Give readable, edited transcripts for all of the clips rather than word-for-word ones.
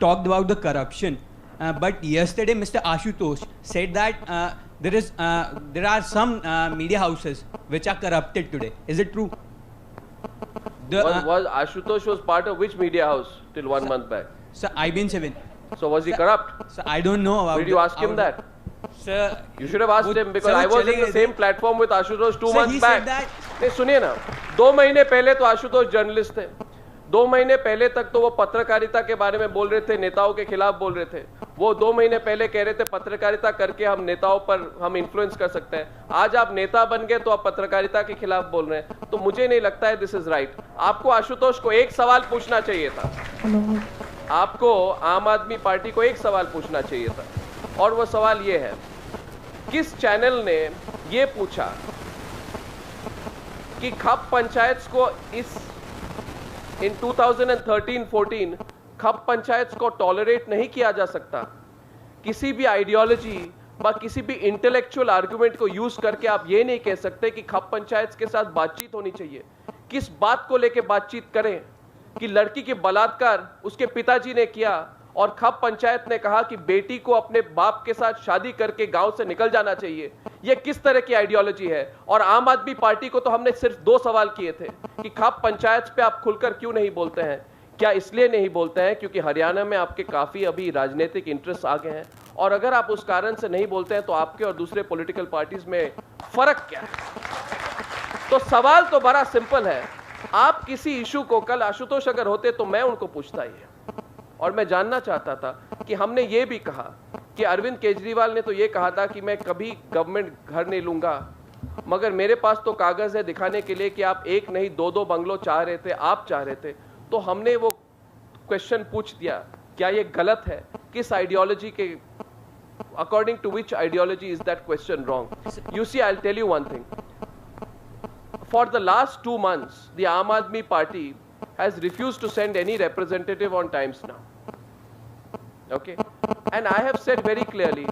talked about the corruption, but yesterday Mr. Ashutosh said that there are some media houses which are corrupted today. Is it true? Was Ashutosh was part of which media house till 1 month back? Sir, IBN7. So was he corrupt? Sir, I don't know about. Did you ask him that? Sir, you should have asked him, because I was in the same platform with Ashutosh 2 months back. नहीं सुनिए ना, 2 महीने पहले तो Ashutosh journalist थे, 2 महीने पहले तक तो वो पत्रकारिता के बारे में बोल रहे थे, नेताओं के खिलाफ बोल रहे थे। वो 2 महीने पहले कह रहे थे पत्रकारिता करके हम नेताओं पर हम इन्फ्लुएंस कर सकते हैं। आज आप नेता बन गए तो आप पत्रकारिता के खिलाफ बोल रहे हैं, तो मुझे नहीं लगता है दिस इज राइट। आपको आशुतोष को एक सवाल पूछना चाहिए था, आपको आम आदमी पार्टी को एक सवाल पूछना चाहिए था, और वो सवाल ये है, किस चैनल ने ये पूछा कि खप पंचायत को इन 2013-14 खप पंचायत को टॉलरेट नहीं किया जा सकता। किसी भी आइडियोलॉजी व किसी भी इंटेलेक्चुअल आर्गुमेंट को यूज करके आप ये नहीं कह सकते कि खप पंचायत के साथ बातचीत होनी चाहिए। किस बात को लेकर बातचीत करें कि लड़की के बलात्कार उसके पिताजी ने किया और खप पंचायत ने कहा कि बेटी को अपने बाप के साथ शादी करके गांव से निकल जाना चाहिए। यह किस तरह की आइडियोलॉजी है? और आम आदमी पार्टी को तो हमने सिर्फ 2 सवाल किए थे कि खप पंचायत पे आप खुलकर क्यों नहीं बोलते हैं? क्या इसलिए नहीं बोलते हैं क्योंकि हरियाणा में आपके काफी अभी राजनीतिक इंटरेस्ट आ गए हैं, और अगर आप उस कारण से नहीं बोलते हैं तो आपके और दूसरे पॉलिटिकल पार्टीज में फर्क क्या है? तो सवाल तो बड़ा सिंपल है। आप किसी इशू को, कल आशुतोष अगर होते तो मैं उनको पूछता ही, और मैं जानना चाहता था कि हमने ये भी कहा कि अरविंद केजरीवाल ने तो ये कहा था कि मैं कभी गवर्नमेंट घर नहीं लूंगा, मगर मेरे पास तो कागज है दिखाने के लिए कि आप 1 नहीं 2-2 बंगलो चाह रहे थे, आप चाह रहे थे। तो हमने वो क्वेश्चन पूछ दिया, क्या ये गलत है? किस आइडियोलॉजी के according to which ideology is that question wrong? You see, I will tell you one thing, for the last 2 months the Aam Aadmi Party has refused to send any representative on Times Now, okay, and I have said very clearly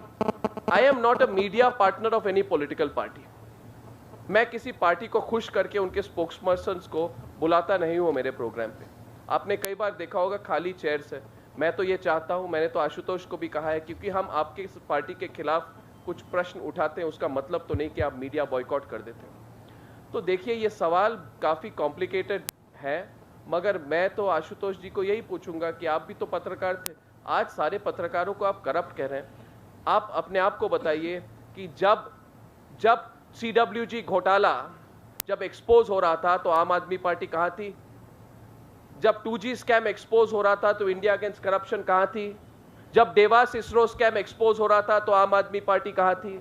I am not a media partner of any political party. मैं किसी party को खुश करके उनके स्पोक्सपर्सन्स को बुलाता नहीं हूं मेरे प्रोग्राम पे। आपने कई बार देखा होगा खाली चेयर्स है। मैं तो ये चाहता हूं, मैंने तो आशुतोष को भी कहा है, क्योंकि हम आपके इस पार्टी के खिलाफ कुछ प्रश्न उठाते हैं उसका मतलब तो नहीं कि आप मीडिया बॉयकॉट कर देते हैं। तो देखिए, ये सवाल काफ़ी कॉम्प्लिकेटेड है, मगर मैं तो आशुतोष जी को यही पूछूंगा कि आप भी तो पत्रकार थे, आज सारे पत्रकारों को आप करप्ट कह रहे हैं। आप अपने आप को बताइए कि जब CWG घोटाला जब एक्सपोज हो रहा था तो आम आदमी पार्टी कहाँ थी? जब 2G स्कैम एक्सपोज हो रहा था तो इंडिया अगेंस्ट करप्शन कहाँ थी? जब देवास इसरो स्कैम एक्सपोज हो रहा था तो आम आदमी पार्टी कहाँ थी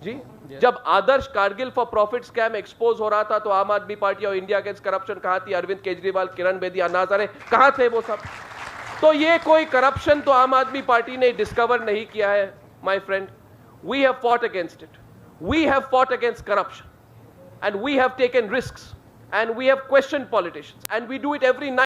जी? जब Adarsh Kargil for profit scam expose हो रहा था तो आम आदमी पार्टी और इंडिया अगेंस्ट करप्शन कहाँ थी? अरविंद केजरीवाल, किरण बेदी, अन्ना हजारे कहाँ थे वो सब? तो ये कोई करप्शन तो आम आदमी पार्टी ने डिस्कवर नहीं किया है my friend. We have fought against it, we have fought against corruption, and we have taken risks, and we have question politicians, and we do it every night.